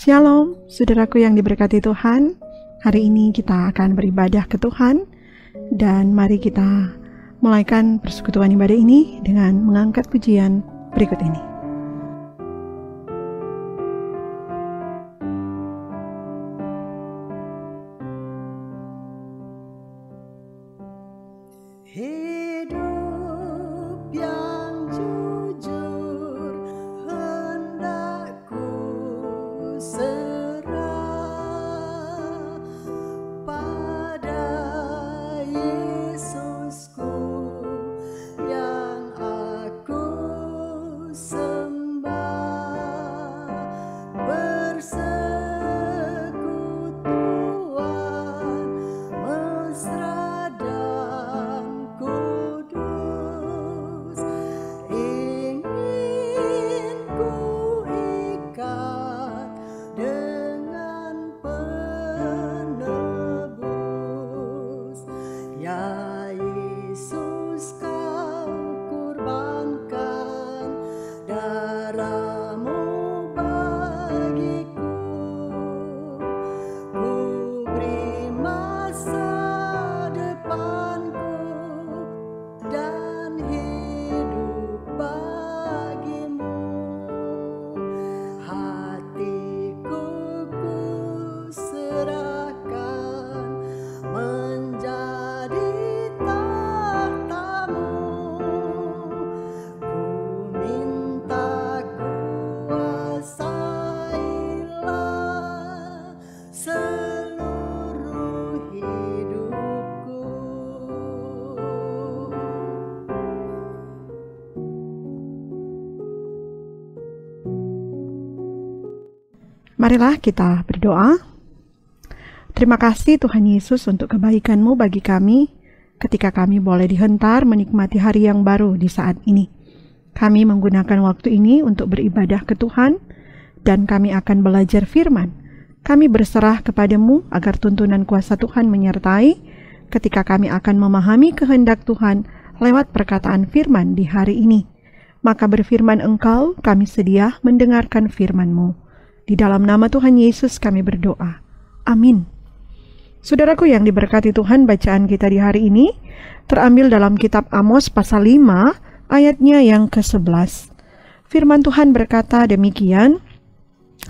Shalom, saudaraku yang diberkati Tuhan. Hari ini kita akan beribadah ke Tuhan, dan mari kita mulaikan persekutuan ibadah ini dengan mengangkat pujian berikut ini. Hidup yang jujur hendakku serah pada Yesusku yang aku sembah, bersekutuan mesra dan kudus ingin ku ikat dengan penebus. Ya Yesus, kau kurbankan darahmu bagiku, ku beri masa depanku dan hidup bagimu. Hatiku ku serahkan menjadi tahtamu, ku minta kuasailah seluruh hidupku. Marilah kita berdoa. Terima kasih Tuhan Yesus untuk kebaikan-Mu bagi kami ketika kami boleh dihentar menikmati hari yang baru di saat ini. Kami menggunakan waktu ini untuk beribadah ke Tuhan, dan kami akan belajar firman. Kami berserah kepada-Mu agar tuntunan kuasa Tuhan menyertai ketika kami akan memahami kehendak Tuhan lewat perkataan firman di hari ini. Maka berfirman Engkau, kami sedia mendengarkan firman-Mu. Di dalam nama Tuhan Yesus kami berdoa. Amin. Saudaraku yang diberkati Tuhan, bacaan kita di hari ini terambil dalam kitab Amos pasal 5 ayatnya yang ke-11. Firman Tuhan berkata demikian,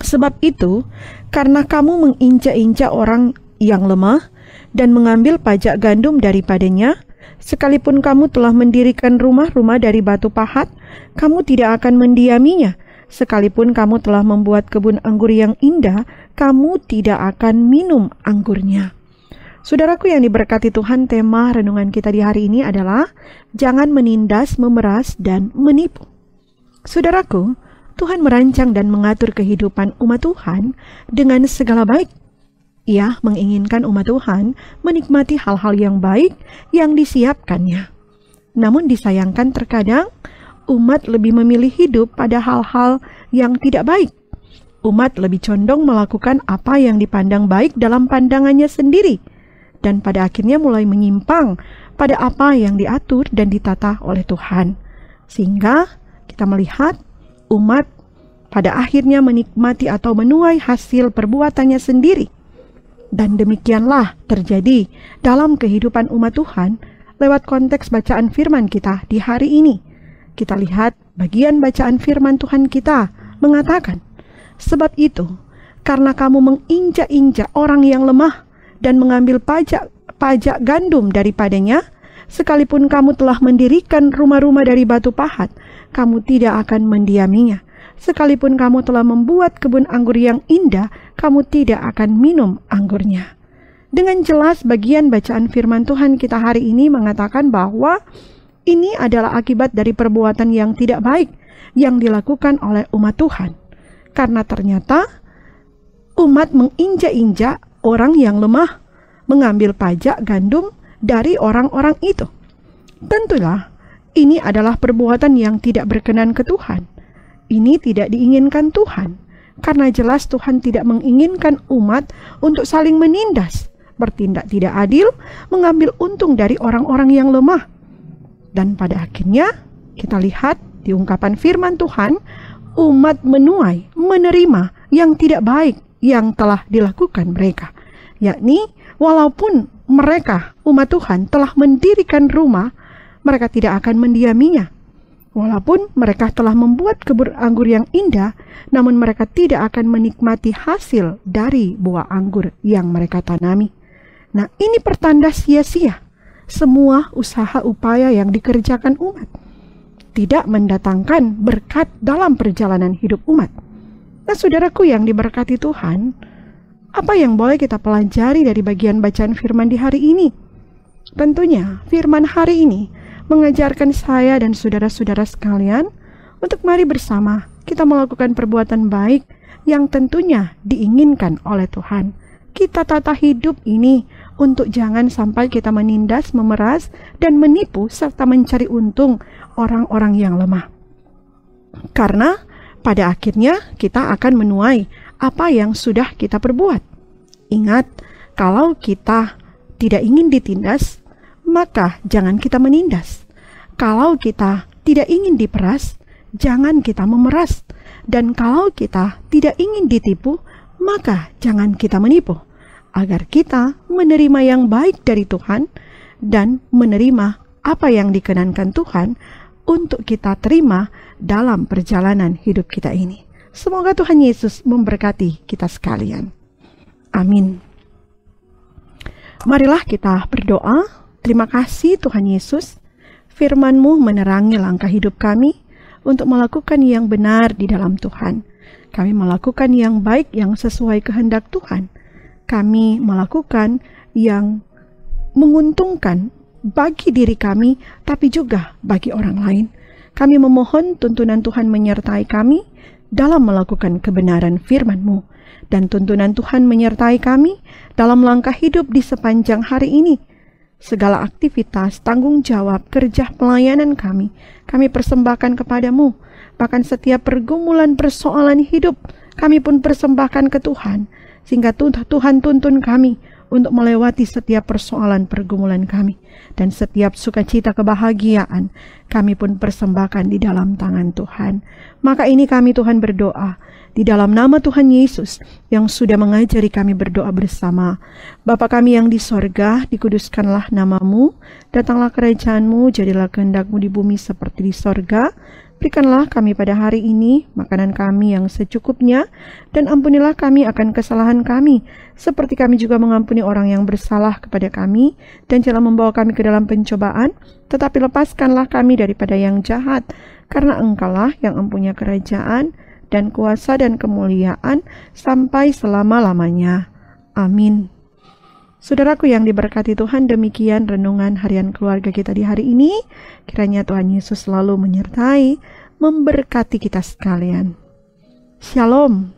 "Sebab itu, karena kamu menginjak-injak orang yang lemah dan mengambil pajak gandum daripadanya, sekalipun kamu telah mendirikan rumah-rumah dari batu pahat, kamu tidak akan mendiaminya. Sekalipun kamu telah membuat kebun anggur yang indah, kamu tidak akan minum anggurnya." Saudaraku yang diberkati Tuhan, tema renungan kita di hari ini adalah jangan menindas, memeras, dan menipu. Saudaraku, Tuhan merancang dan mengatur kehidupan umat Tuhan dengan segala baik. Ia menginginkan umat Tuhan menikmati hal-hal yang baik yang disiapkannya. Namun disayangkan terkadang umat lebih memilih hidup pada hal-hal yang tidak baik. Umat lebih condong melakukan apa yang dipandang baik dalam pandangannya sendiri, dan pada akhirnya mulai menyimpang pada apa yang diatur dan ditata oleh Tuhan. Sehingga kita melihat umat pada akhirnya menikmati atau menuai hasil perbuatannya sendiri. Dan demikianlah terjadi dalam kehidupan umat Tuhan lewat konteks bacaan firman kita di hari ini. Kita lihat bagian bacaan firman Tuhan kita mengatakan, "Sebab itu, karena kamu menginjak-injak orang yang lemah dan mengambil pajak gandum daripadanya, sekalipun kamu telah mendirikan rumah-rumah dari batu pahat, kamu tidak akan mendiaminya. Sekalipun kamu telah membuat kebun anggur yang indah, kamu tidak akan minum anggurnya." Dengan jelas bagian bacaan firman Tuhan kita hari ini mengatakan bahwa ini adalah akibat dari perbuatan yang tidak baik yang dilakukan oleh umat Tuhan. Karena ternyata umat menginjak-injak orang yang lemah, mengambil pajak gandum dari orang-orang itu. Tentulah ini adalah perbuatan yang tidak berkenan ke Tuhan. Ini tidak diinginkan Tuhan, karena jelas Tuhan tidak menginginkan umat untuk saling menindas, bertindak tidak adil, mengambil untung dari orang-orang yang lemah. Dan pada akhirnya kita lihat di ungkapan firman Tuhan, umat menuai, menerima yang tidak baik yang telah dilakukan mereka. Yakni, walaupun mereka, umat Tuhan, telah mendirikan rumah, mereka tidak akan mendiaminya. Walaupun mereka telah membuat kebun anggur yang indah, namun mereka tidak akan menikmati hasil dari buah anggur yang mereka tanami. Nah, ini pertanda sia-sia. Semua usaha upaya yang dikerjakan umat tidak mendatangkan berkat dalam perjalanan hidup umat. Nah, saudaraku yang diberkati Tuhan, apa yang boleh kita pelajari dari bagian bacaan firman di hari ini? Tentunya, firman hari ini mengajarkan saya dan saudara-saudara sekalian untuk mari bersama kita melakukan perbuatan baik yang tentunya diinginkan oleh Tuhan. Kita tata hidup ini untuk jangan sampai kita menindas, memeras, dan menipu serta mencari untung orang-orang yang lemah. Karena pada akhirnya kita akan menuai apa yang sudah kita perbuat. Ingat, kalau kita tidak ingin ditindas, maka jangan kita menindas. Kalau kita tidak ingin diperas, jangan kita memeras. Dan kalau kita tidak ingin ditipu, maka jangan kita menipu. Agar kita menerima yang baik dari Tuhan dan menerima apa yang dikenankan Tuhan untuk kita terima dalam perjalanan hidup kita ini. Semoga Tuhan Yesus memberkati kita sekalian. Amin. Marilah kita berdoa. Terima kasih Tuhan Yesus, firman-Mu menerangi langkah hidup kami untuk melakukan yang benar di dalam Tuhan. Kami melakukan yang baik yang sesuai kehendak Tuhan. Kami melakukan yang menguntungkan bagi diri kami, tapi juga bagi orang lain. Kami memohon tuntunan Tuhan menyertai kami dalam melakukan kebenaran firman-Mu. Dan tuntunan Tuhan menyertai kami dalam langkah hidup di sepanjang hari ini. Segala aktivitas, tanggung jawab, kerja pelayanan kami persembahkan kepadamu. Bahkan setiap pergumulan persoalan hidup, kami pun persembahkan ke Tuhan. Sehingga Tuhan tuntun kami untuk melewati setiap persoalan pergumulan kami. Dan setiap sukacita kebahagiaan, kami pun persembahkan di dalam tangan Tuhan. Maka ini kami Tuhan berdoa, di dalam nama Tuhan Yesus yang sudah mengajari kami berdoa bersama. Bapa kami yang di sorga, dikuduskanlah nama-Mu, datanglah kerajaan-Mu, jadilah kehendak-Mu di bumi seperti di sorga. Berikanlah kami pada hari ini makanan kami yang secukupnya, dan ampunilah kami akan kesalahan kami, seperti kami juga mengampuni orang yang bersalah kepada kami, dan jangan membawa kami ke dalam pencobaan, tetapi lepaskanlah kami daripada yang jahat, karena Engkaulah yang mempunyai kerajaan, dan kuasa dan kemuliaan sampai selama-lamanya. Amin. Saudaraku yang diberkati Tuhan, demikian renungan harian keluarga kita di hari ini. Kiranya Tuhan Yesus selalu menyertai, memberkati kita sekalian. Shalom.